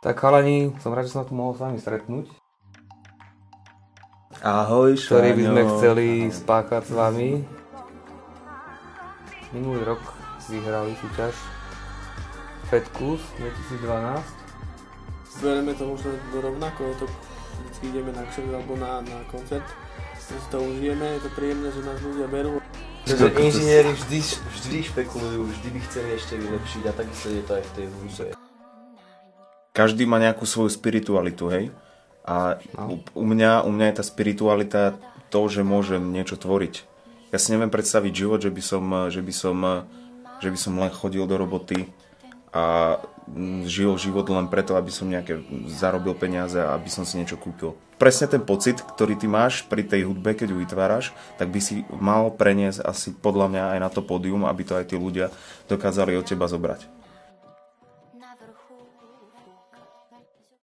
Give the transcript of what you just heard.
Tak chalani, som rád, že som tu mohol s vami stretnúť. Ahoj, Šáňo. Ktorý by sme chceli spáchať s vami. Minulý rok vyhrali súťaž Fetkus 2012. Zvereme to možno rovnako, to vždycky ideme na kšer alebo na koncert. My si to užijeme, je to príjemné, že nás ľudia berú. Pretože inžinieri vždy špekulujú, vždy by chceli ešte vylepšiť a takisto je to aj v tej hudbe. Každý má nejakú svoju spiritualitu, hej? A u mňa je tá spiritualita to, že môžem niečo tvoriť. Ja si neviem predstaviť život, že by som len chodil do roboty a žil život len preto, aby som nejaké zarobil peniaze a aby som si niečo kúpil. Presne ten pocit, ktorý ty máš pri tej hudbe, keď ju vytváraš, tak by si mal preniesť asi podľa mňa aj na to pódium, aby to aj tí ľudia dokázali od teba zobrať.